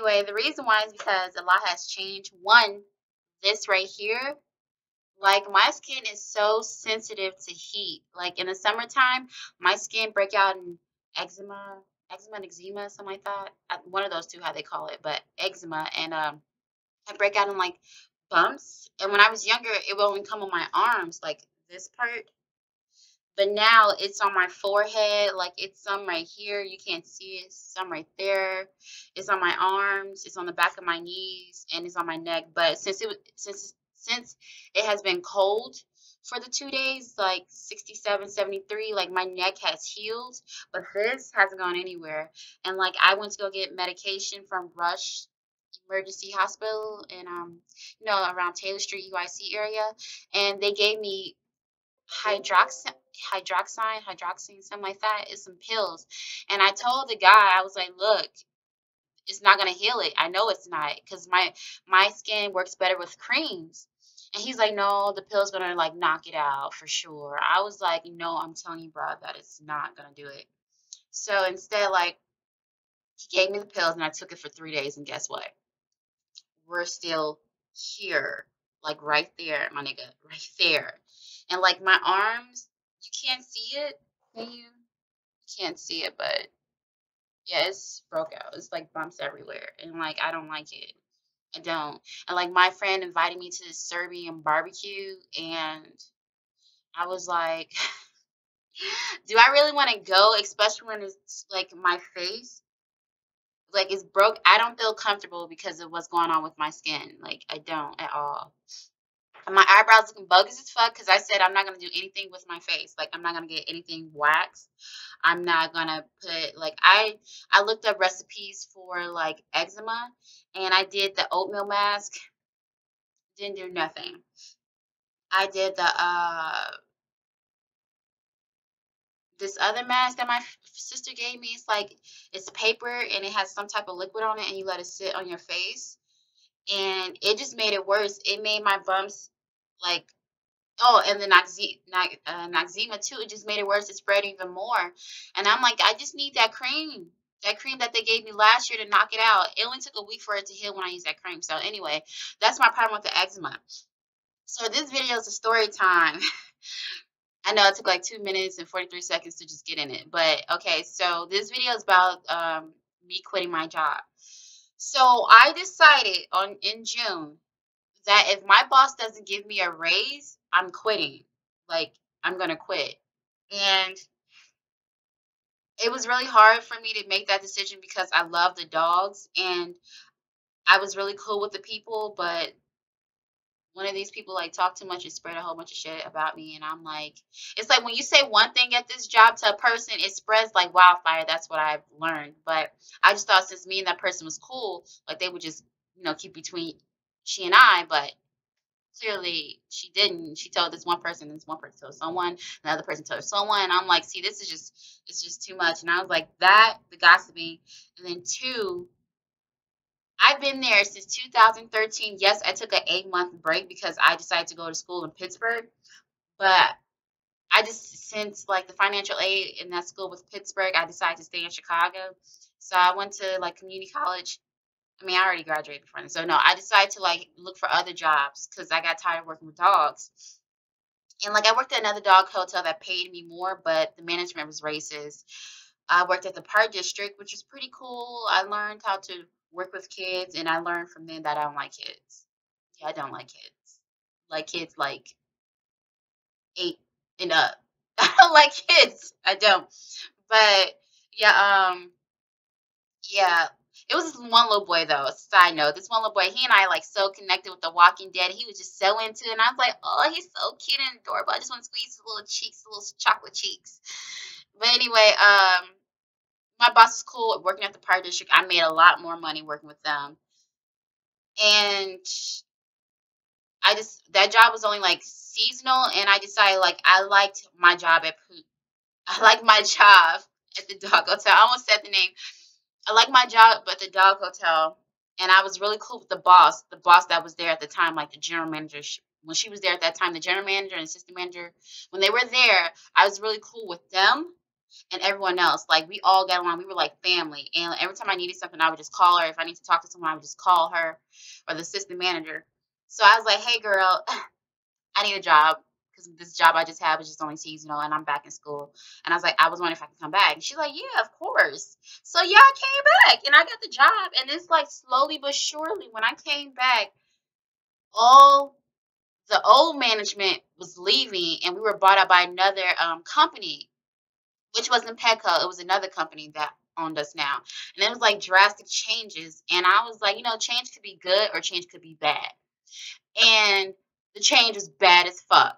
anyway, the reason why is because a lot has changed. One, this right here, like my skin is so sensitive to heat. Like in the summertime, my skin break out in eczema, and eczema, something like that. One of those two, how they call it, but eczema, and I break out in like bumps. And when I was younger, it would only come on my arms, like this part. But now it's on my forehead, like it's some right here. You can't see it. Some right there. It's on my arms. It's on the back of my knees, and it's on my neck. But since it has been cold for the 2 days, like 67, 73, like my neck has healed, but this hasn't gone anywhere. And like I went to go get medication from Rush Emergency Hospital in around Taylor Street UIC area, and they gave me hydroxine, something like that. It's some pills. And I told the guy, I was like, look, it's not gonna heal it. I know it's not, because my skin works better with creams. And he's like, no, the pill's gonna like knock it out for sure. I was like, no, I'm telling you, bro, that it's not gonna do it. So instead, like, he gave me the pills and I took it for 3 days, and guess what? We're still here, like right there, my nigga, right there. And like my arms, you can't see it, can you? You can't see it, but yeah, it's broke out. It's like bumps everywhere, and like I don't like it. I don't. And like my friend invited me to this Serbian barbecue, and I was like, do I really want to go, especially when it's like my face? Like it's broke. I don't feel comfortable because of what's going on with my skin. Like I don't at all. And my eyebrows looking bogus as fuck because I said I'm not gonna do anything with my face. Like I'm not gonna get anything waxed. I'm not gonna put like I looked up recipes for like eczema, and I did the oatmeal mask. Didn't do nothing. I did the this other mask that my sister gave me. It's like it's paper and it has some type of liquid on it, and you let it sit on your face, and it just made it worse. It made my bumps like, oh, and the Noxzema too. It just made it worse. It spread even more. And I'm like, I just need that cream. That cream that they gave me last year to knock it out. It only took a week for it to heal when I used that cream. So anyway, that's my problem with the eczema. So this video is a story time. I know it took like 2 minutes and 43 seconds to just get in it. But okay, so this video is about me quitting my job. So I decided in June that if my boss doesn't give me a raise, I'm quitting. Like, I'm gonna quit. And it was really hard for me to make that decision because I love the dogs and I was really cool with the people, but one of these people like talk too much and spread a whole bunch of shit about me, and I'm like, it's like when you say one thing at this job to a person, it spreads like wildfire. That's what I've learned. But I just thought since me and that person was cool, like they would just keep between she and I, but clearly she didn't. She told this one person, and this one person told someone, another person told someone, and I'm like, see, this is just it's just too much. And I was like, that, the gossiping, and then two, I've been there since 2013. Yes, I took an 8-month break because I decided to go to school in Pittsburgh, but I just, since like the financial aid in that school with Pittsburgh, I decided to stay in Chicago. So I went to like community college. I mean, I already graduated before then. So no, I decided to like look for other jobs because I got tired of working with dogs. And like I worked at another dog hotel that paid me more, but the management was racist. I worked at the Park District, which is pretty cool. I learned how to work with kids, and I learned from them that I don't like kids. Yeah, I don't like kids. Like kids like 8 and up. I don't like kids. I don't. But yeah, yeah. It was this one little boy though. Side note, this one little boy, he and I like so connected with The Walking Dead. He was just so into it. And I was like, oh, he's so cute and adorable. I just want to squeeze his little cheeks, little chocolate cheeks. But anyway, my boss is cool working at the Park District. I made a lot more money working with them. And that job was only like seasonal, and I decided like I liked my job at Poop. I like my job at the dog hotel. I almost said the name. I like my job at the dog hotel, and I was really cool with the boss that was there at the time, like the general manager. When she was there at that time, the general manager and assistant manager, when they were there, I was really cool with them. and everyone else. Like, we all got along. We were like family. And every time I needed something, I would just call her. If I need to talk to someone, I would just call her or the assistant manager. So I was like, hey, girl, I need a job because this job I just had was just only seasonal and I'm back in school. And I was like, I was wondering if I could come back. And she's like, yeah, of course. So yeah, I came back and I got the job. And it's like slowly but surely, when I came back, all the old management was leaving and we were bought out by another company, which wasn't Petco. It was another company that owned us now. And it was like drastic changes. And I was like, change could be good or change could be bad. And the change was bad as fuck.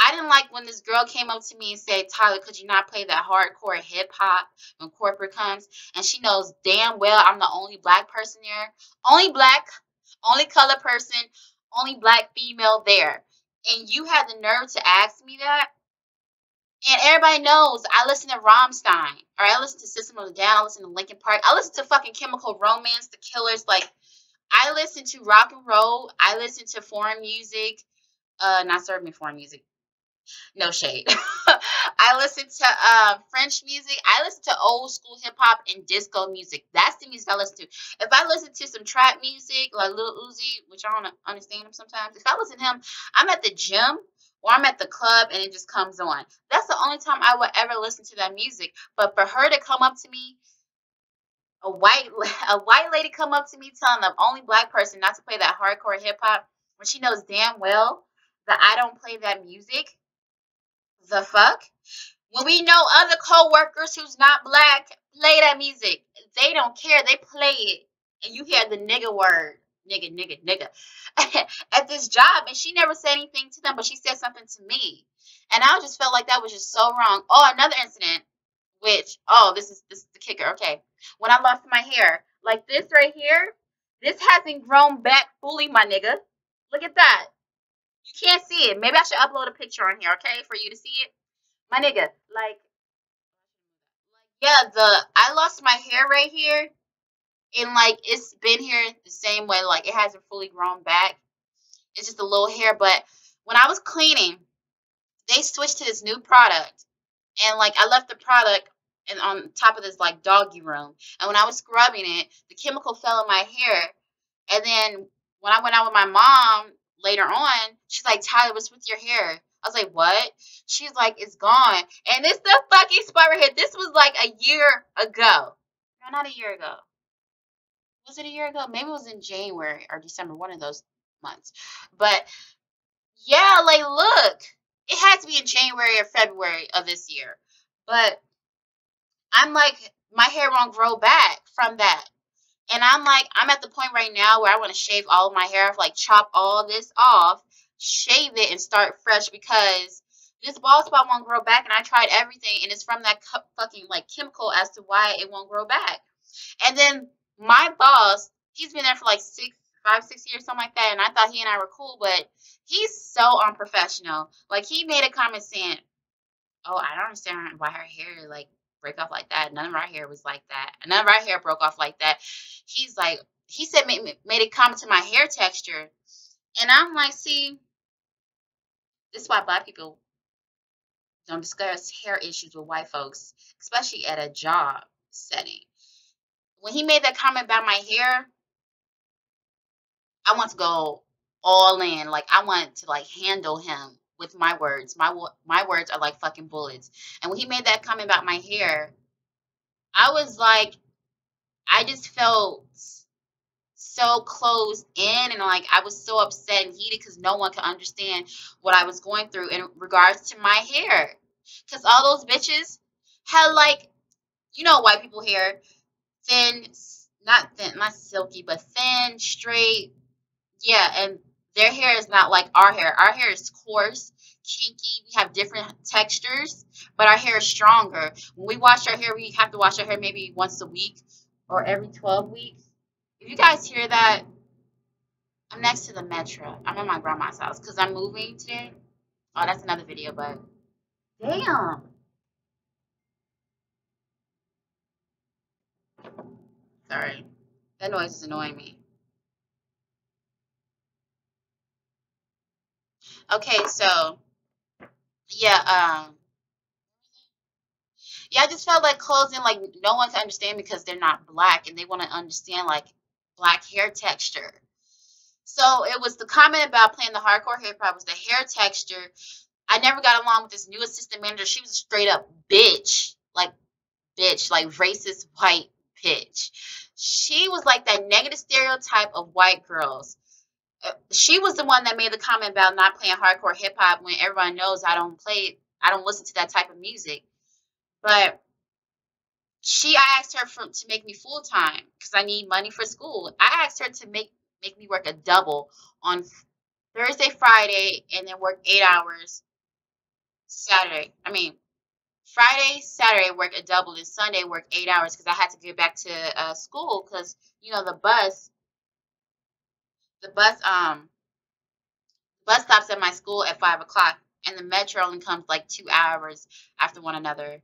I didn't like when this girl came up to me and said, Tyler, could you not play that hardcore hip hop when corporate comes? And she knows damn well I'm the only black person there. Only black, only color person, only black female there. And you had the nerve to ask me that? And everybody knows I listen to Rammstein, or I listen to System of a Down, I listen to Linkin Park, I listen to fucking Chemical Romance, The Killers. Like, I listen to rock and roll, I listen to foreign music, not serving me foreign music. No shade. I listen to French music. I listen to old school hip hop and disco music. That's the music I listen to. If I listen to some trap music like Lil Uzi, which I don't understand him sometimes, if I listen to him, I'm at the gym or I'm at the club and it just comes on. That's the only time I would ever listen to that music. But for her to come up to me, a white lady come up to me telling the only black person not to play that hardcore hip hop when she knows damn well that I don't play that music. The fuck? When we know other co-workers who's not black play that music. They don't care. They play it. And you hear the nigga word. Nigga, nigga, nigga. At this job. And she never said anything to them, but she said something to me. And I just felt like that was just so wrong. Oh, another incident. Which, this is the kicker. Okay. When I lost my hair. Like this right here. This hasn't grown back fully, my nigga. Look at that. You can't see it. Maybe I should upload a picture on here, okay, for you to see it. My nigga, yeah, I lost my hair right here, and like it's been here the same way. Like it hasn't fully grown back. It's just a little hair. But when I was cleaning, they switched to this new product, and like I left the product and on top of this like doggy room. And when I was scrubbing it, the chemical fell in my hair. And then when I went out with my mom later on, she's like, Tyler, what's with your hair? I was like, what? She's like, it's gone. And it's the fucking spot right here. This was like a year ago. No, not a year ago. Was it a year ago? Maybe it was in January or December, one of those months. But yeah, like, look, it had to be in January or February of this year. But I'm like, my hair won't grow back from that. And I'm like, I'm at the point right now where I want to shave all of my hair off, like chop all this off, shave it, and start fresh because this bald spot won't grow back. And I tried everything, and it's from that fucking like chemical as to why it won't grow back. And then my boss, he's been there for like 5, 6 years, something like that. And I thought he and I were cool, but he's so unprofessional. Like he made a comment saying, "Oh, I don't understand why her hair like break off like that. None of our hair was like that. None of our hair broke off like that." He's like, he said, made a comment to my hair texture. And I'm like, see, this is why black people don't discuss hair issues with white folks, especially at a job setting. When he made that comment about my hair, I want to go all in. Like, I want to, like, handle him with my words. My words are like fucking bullets. And when he made that comment about my hair, I was like, I just felt so closed in, and like I was so upset and heated because no one could understand what I was going through in regards to my hair. Because all those bitches had like, white people hair, thin, not thin, not silky, but thin, straight. Yeah, and their hair is not like our hair. Our hair is coarse, kinky. We have different textures, but our hair is stronger. When we wash our hair, we have to wash our hair maybe once a week or every 12 weeks. If you guys hear that, I'm next to the metro. I'm at my grandma's house because I'm moving today. Oh, that's another video, but damn. Sorry. That noise is annoying me. Okay, so yeah, Yeah, I just felt like closing, like no one can understand because they're not black and they want to understand like black hair texture. So it was the comment about playing the hardcore hip hop was the hair texture. I never got along with this new assistant manager. She was a straight up bitch, like racist white bitch. She was like that negative stereotype of white girls. She was the one that made the comment about not playing hardcore hip hop when everyone knows I don't listen to that type of music. But I asked her to make me full time because I need money for school. I asked her to make me work a double on Thursday, Friday, and then work 8 hours Saturday. I mean, Friday, Saturday work a double, and Sunday work 8 hours because I had to get back to school because the bus stops at my school at 5 o'clock, and the metro only comes like 2 hours after one another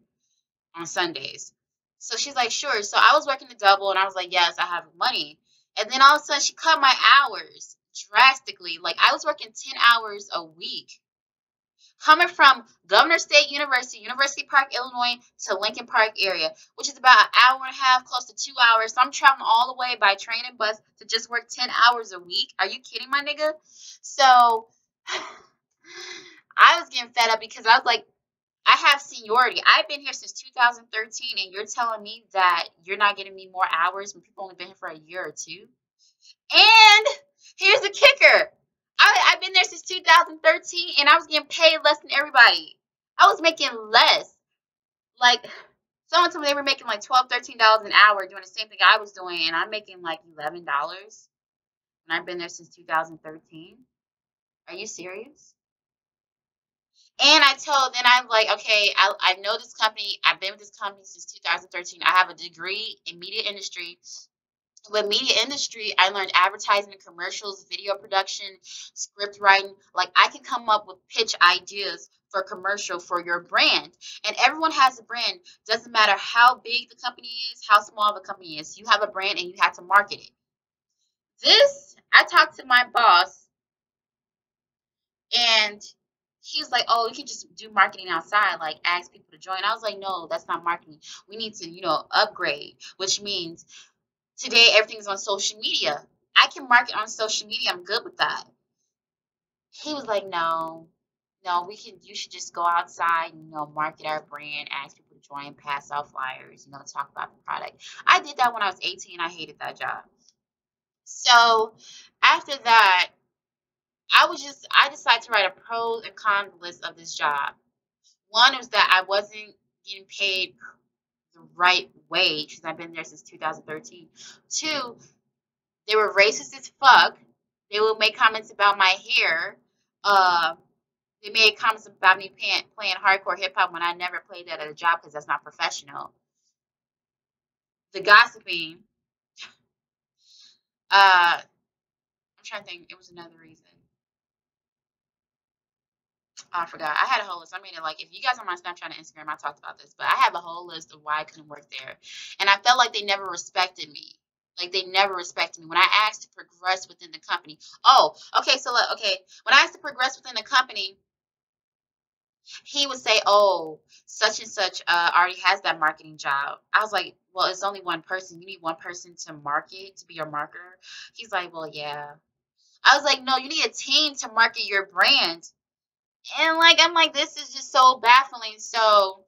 on Sundays. So she's like, sure. So I was working the double, and I was like, yes, I have money. And then all of a sudden, she cut my hours drastically. Like I was working 10 hours a week. Coming from Governor State University, University Park, Illinois to Lincoln Park area, which is about an hour and a half, close to 2 hours. So I'm traveling all the way by train and bus to just work 10 hours a week. Are you kidding, my nigga? So I was getting fed up because I was like, I have seniority. I've been here since 2013, and you're telling me that you're not getting me more hours when people only been here for a year or two? And here's the kicker. I've been there since 2013, and I was getting paid less than everybody. I was making less. Like, someone told me they were making like $12, $13 an hour doing the same thing I was doing, and I'm making like $11. And I've been there since 2013. Are you serious? And then I'm like, okay, I know this company. I've been with this company since 2013. I have a degree in media industry. With media industry, I learned advertising and commercials, video production, script writing. Like I can come up with pitch ideas for a commercial for your brand. And everyone has a brand. Doesn't matter how big the company is, how small the company is. You have a brand and you have to market it. I talked to my boss and he was like, oh, you can just do marketing outside, like ask people to join. I was like, no, that's not marketing. We need to, upgrade, which means today everything's on social media. I can market on social media. I'm good with that. He was like, no, you should just go outside and, market our brand, ask people to join, pass out flyers, talk about the product. I did that when I was 18. I hated that job. So after that, I decided to write a pros and cons list of this job. One was that I wasn't getting paid the right wage because I've been there since 2013. Two, they were racist as fuck. They would make comments about my hair. They made comments about me playing hardcore hip hop when I never played that at a job because that's not professional. The gossiping. I'm trying to think. It was another reason. Oh, I forgot. I had a whole list. I mean, like, if you guys are on my Snapchat and Instagram, I talked about this, but I have a whole list of why I couldn't work there. And I felt like they never respected me. Like, they never respected me. When I asked to progress within the company. Oh, okay. So, okay. When I asked to progress within the company, he would say, oh, such and such already has that marketing job. I was like, well, it's only one person. You need one person to market, to be your marketer. He's like, well, yeah. I was like, no, you need a team to market your brand. And like I'm like, this is just so baffling. So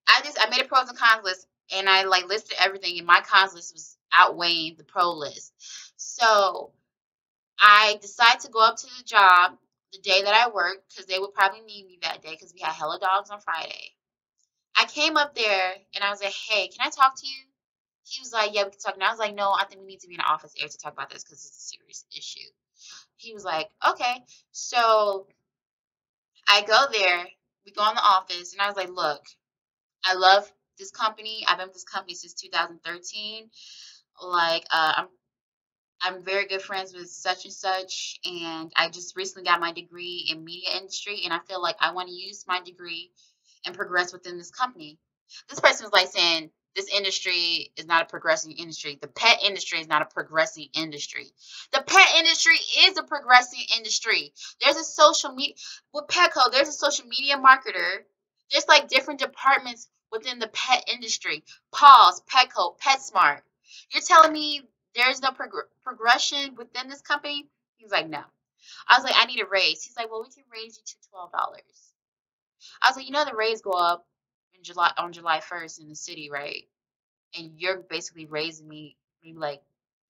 I made a pros and cons list and I like listed everything and my cons list was outweighing the pro list. So I decided to go up to the job the day that I worked because they would probably need me that day because we had hella dogs on Friday. I came up there and I was like, hey, can I talk to you? He was like, yeah, we can talk. And I was like, no, I think we need to be in the office area to talk about this because it's a serious issue. He was like, okay. So I go there, we go in the office, and I was like, look, I love this company. I've been with this company since 2013. Like, I'm very good friends with such and such, and I just recently got my degree in media industry, and I feel like I want to use my degree and progress within this company. This person was like saying, this industry is not a progressing industry. The pet industry is not a progressing industry. The pet industry is a progressing industry. There's a social media with Petco. There's a social media marketer There's like different departments within the pet industry. Paws, Petco, PetSmart. You're telling me there's no progression within this company? He's like, no. I was like, I need a raise. He's like, well, we can raise you to $12. I was like, you know, the raise go up in July on July 1st in the city, right? And you're basically raising me maybe like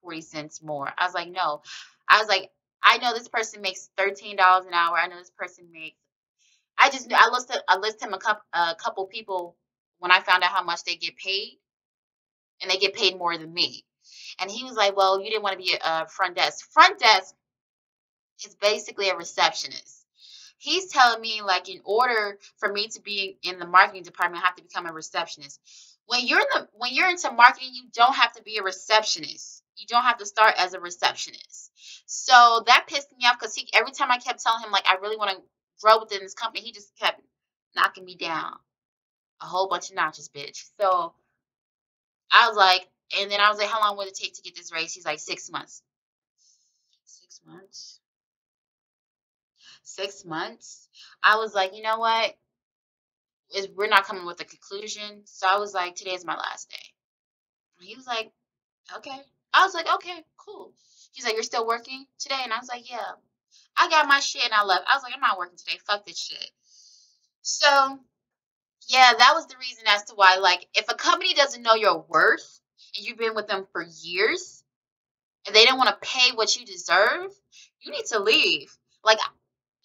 40 cents more. I was like, no. I was like, I know this person makes $13 an hour. I know this person makes. I just knew I listed him a couple people when I found out how much they get paid, and they get paid more than me. And he was like, well, you didn't want to be a front desk. Front desk is basically a receptionist. He's telling me like in order for me to be in the marketing department, I have to become a receptionist. When you're into marketing, you don't have to be a receptionist. You don't have to start as a receptionist. So that pissed me off because he every time I kept telling him like I really want to grow within this company, he just kept knocking me down a whole bunch of notches, bitch. So I was like, and then I was like, how long would it take to get this raise? He's like 6 months. 6 months. 6 months. I was like, you know what? We're not coming with a conclusion. So I was like, today is my last day. And he was like, okay. I was like, okay, cool. He's like, you're still working today? And I was like, yeah. I got my shit and I left. I was like, I'm not working today. Fuck this shit. So yeah, that was the reason as to why, like, if a company doesn't know your worth and you've been with them for years and they don't want to pay what you deserve, you need to leave. Like,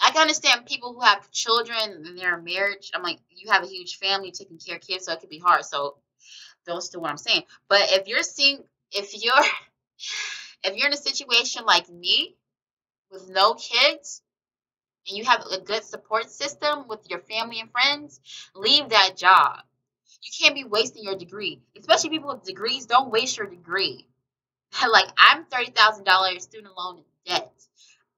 I can understand people who have children and they're in marriage. I'm like, you have a huge family taking care of kids, so it could be hard. So those to what I'm saying. But if you're if you're in a situation like me with no kids and you have a good support system with your family and friends, leave that job. You can't be wasting your degree. Especially people with degrees, don't waste your degree. Like I'm $30,000 student loan in debt.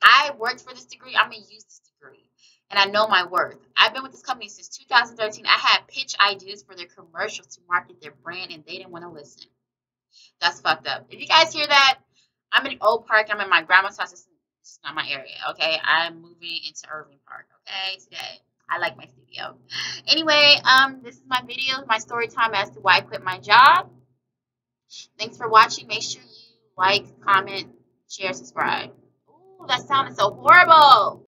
I worked for this degree. I'm gonna use this degree, and I know my worth. I've been with this company since 2013. I had pitch ideas for their commercials to market their brand, and they didn't want to listen. That's fucked up. If you guys hear that, I'm in Oak Park. I'm in my grandma's house. This is not my area. Okay, I'm moving into Irving Park. Okay, today. I like my studio. Anyway, this is my video, my story time as to why I quit my job. Thanks for watching. Make sure you like, comment, share, subscribe. Ooh, that sounded so horrible.